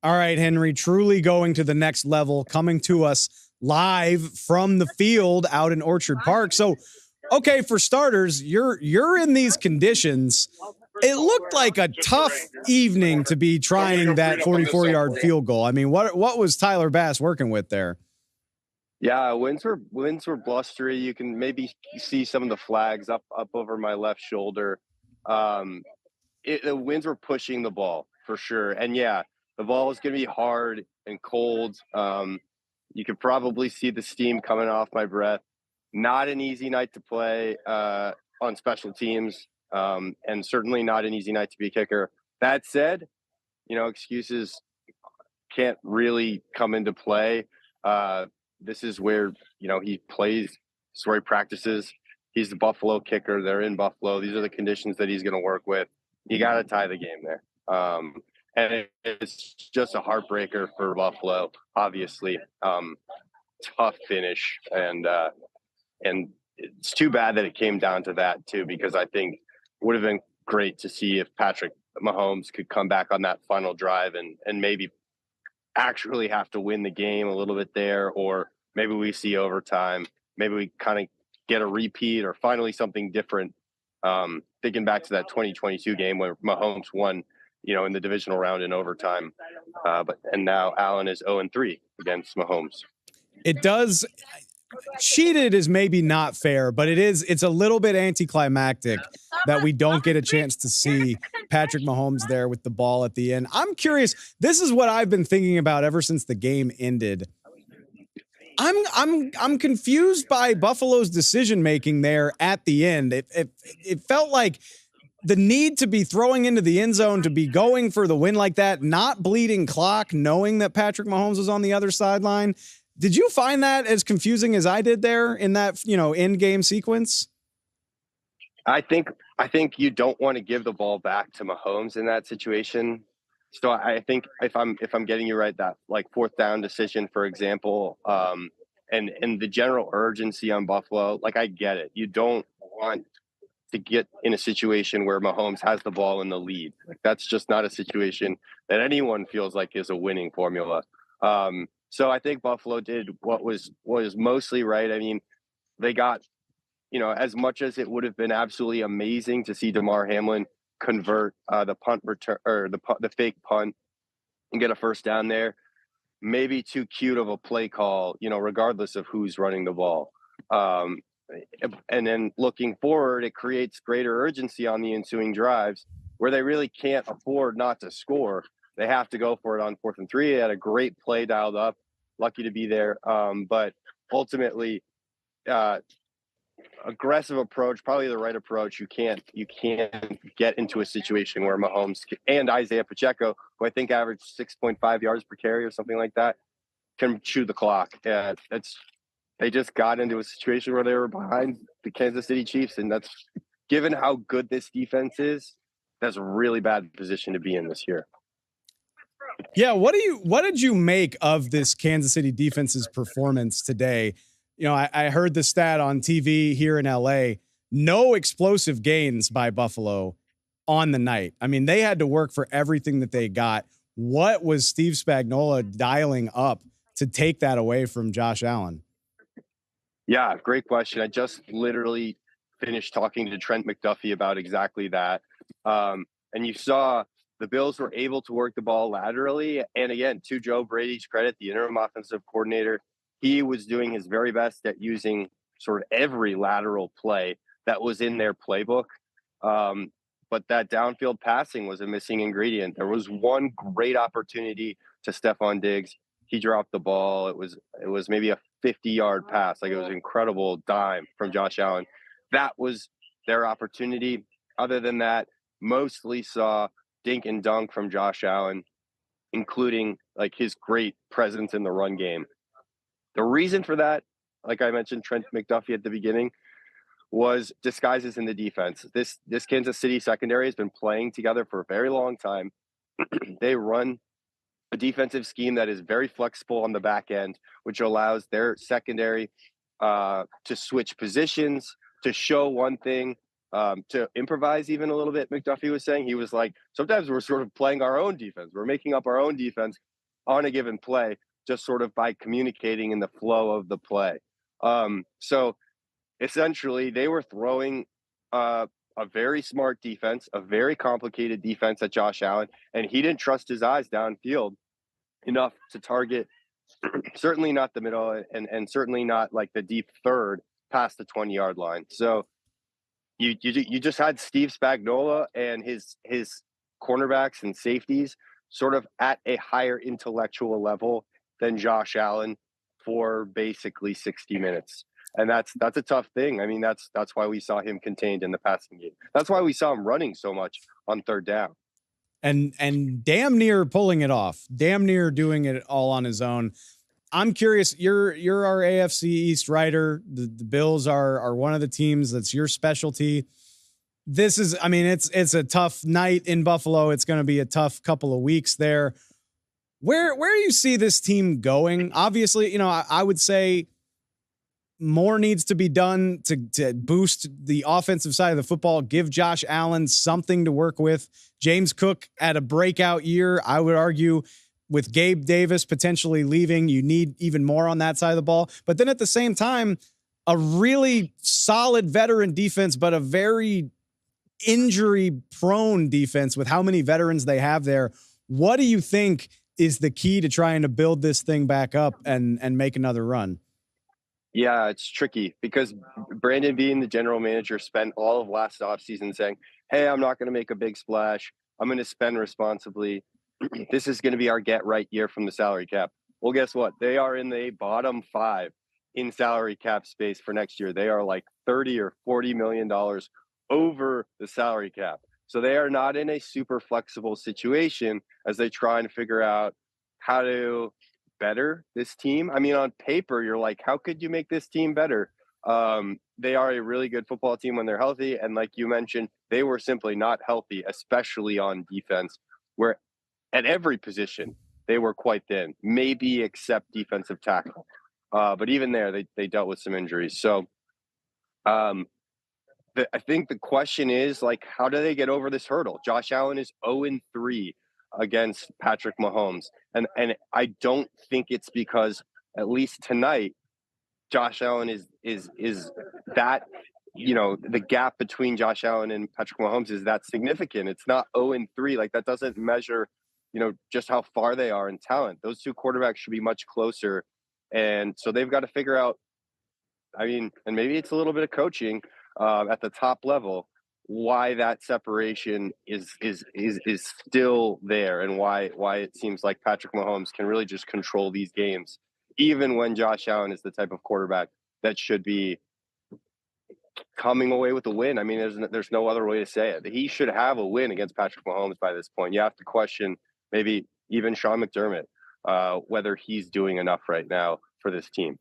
All right, Henry, truly going to the next level, coming to us live from the field out in Orchard Park. So, okay, for starters, you're in these conditions. It looked like a tough evening to be trying that 44-yard field goal. I mean, what was Tyler Bass working with there? Yeah, winds were blustery. You can maybe see some of the flags up over my left shoulder. The winds were pushing the ball for sure, and yeah, the ball is going to be hard and cold. You could probably see the steam coming off my breath. Not an easy night to play on special teams, and certainly not an easy night to be a kicker. That said, excuses can't really come into play. This is where he plays. This is where he practices. He's the Buffalo kicker. They're in Buffalo. These are the conditions that he's going to work with. You got to tie the game there. And it's just a heartbreaker for Buffalo, obviously. Tough finish. And it's too bad that it came down to that, too, because I think it would have been great to see if Patrick Mahomes could come back on that final drive and maybe actually have to win the game a little bit there, or maybe we see overtime. Maybe we kind of get a repeat or finally something different. Thinking back to that 2022 game where Mahomes won, in the divisional round in overtime. And now Allen is 0-3 against Mahomes. It does. Cheated is maybe not fair, but it's a little bit anticlimactic that we don't get a chance to see Patrick Mahomes there with the ball at the end. I'm curious. This is what I've been thinking about ever since the game ended. I'm confused by Buffalo's decision making there at the end. It felt like the need to be throwing into the end zone, to be going for the win like that, not bleeding clock, knowing that Patrick Mahomes was on the other sideline. Did you find that as confusing as I did there in that, end game sequence? I think you don't want to give the ball back to Mahomes in that situation. So I think if I'm getting you right, that like fourth down decision, for example, and the general urgency on Buffalo, like I get it. You don't want to get in a situation where Mahomes has the ball in the lead. Like that's just not a situation that anyone feels like is a winning formula. So I think Buffalo did what was mostly right. I mean, they got, as much as it would have been absolutely amazing to see Damar Hamlin convert the punt return or the fake punt and get a first down there, maybe too cute of a play call, regardless of who's running the ball. And then looking forward, it creates greater urgency on the ensuing drives where they really can't afford not to score. They have to go for it on 4th and 3. They had a great play dialed up. Lucky to be there. But ultimately, aggressive approach, probably the right approach. You can't get into a situation where Mahomes and Isaiah Pacheco, who I think averaged 6.5 yards per carry or something like that, can chew the clock. They just got into a situation where they were behind the Kansas City Chiefs, and that's, given how good this defense is, that's a really bad position to be in this year. Yeah, what did you make of this Kansas City defense's performance today? I heard the stat on TV here in LA, no explosive gains by Buffalo on the night. I mean, they had to work for everything that they got. What was Steve Spagnuolo dialing up to take that away from Josh Allen? Yeah, great question. I just literally finished talking to Trent McDuffie about exactly that. And you saw the Bills were able to work the ball laterally. And again, to Joe Brady's credit, the interim offensive coordinator, he was doing his very best at using sort of every lateral play that was in their playbook. But that downfield passing was a missing ingredient. There was one great opportunity to Stephon Diggs. He dropped the ball. It was maybe a 50-yard pass. Like, it was an incredible dime from Josh Allen. That was their opportunity. Other than that, mostly saw dink and dunk from Josh Allen, including like his great presence in the run game. The reason for that, like I mentioned, Trent McDuffie at the beginning, was disguises in the defense. This Kansas City secondary has been playing together for a very long time. They run a defensive scheme that is very flexible on the back end, which allows their secondary to switch positions, to show one thing to improvise even a little bit. McDuffie was saying, he was like, sometimes we're sort of playing our own defense. We're making up our own defense on a given play, just sort of by communicating in the flow of the play. So essentially, they were throwing a very smart defense, a very complicated defense at Josh Allen, and he didn't trust his eyes downfield enough to target certainly not the middle, and certainly not like the deep third past the 20-yard line. So you just had Steve Spagnuolo and his cornerbacks and safeties sort of at a higher intellectual level than Josh Allen for basically 60 minutes. And that's a tough thing. I mean, that's why we saw him contained in the passing game. That's why we saw him running so much on third down. And damn near pulling it off, damn near doing it all on his own. I'm curious, you're our AFC East writer. The Bills are one of the teams that's your specialty. This is, I mean, it's a tough night in Buffalo. It's going to be a tough couple of weeks there. Where do you see this team going? Obviously, you know, I would say more needs to be done to boost the offensive side of the football, give Josh Allen something to work with. James Cook had a breakout year. I would argue with Gabe Davis potentially leaving, you need even more on that side of the ball. But then at the same time, a really solid veteran defense, but a very injury-prone defense with how many veterans they have there. What do you think is the key to trying to build this thing back up and make another run? Yeah, it's tricky because Brandon Beane, the general manager, spent all of last offseason saying, hey, I'm not going to make a big splash. I'm going to spend responsibly. This is going to be our get right year from the salary cap. Well, guess what? They are in the bottom 5 in salary cap space for next year. They are like $30 or $40 million over the salary cap. So they are not in a super flexible situation as they try and figure out how to better this team. I mean, on paper, you're like, how could you make this team better? They are a really good football team when they're healthy. And like you mentioned, they were simply not healthy, especially on defense, where at every position they were quite thin, maybe except defensive tackle. But even there, they dealt with some injuries. So I think the question is, like, how do they get over this hurdle? Josh Allen is 0-3 against Patrick Mahomes. And I don't think it's because, at least tonight, Josh Allen is that, you know, the gap between Josh Allen and Patrick Mahomes is that significant. It's not 0-3. Like, that doesn't measure, you know, just how far they are in talent. Those two quarterbacks should be much closer. And so they've got to figure out, I mean, and maybe it's a little bit of coaching at the top level, why that separation is still there, and why it seems like Patrick Mahomes can really just control these games, even when Josh Allen is the type of quarterback that should be coming away with a win. I mean, there's no other way to say it. He should have a win against Patrick Mahomes by this point. You have to question maybe even Sean McDermott, whether he's doing enough right now for this team.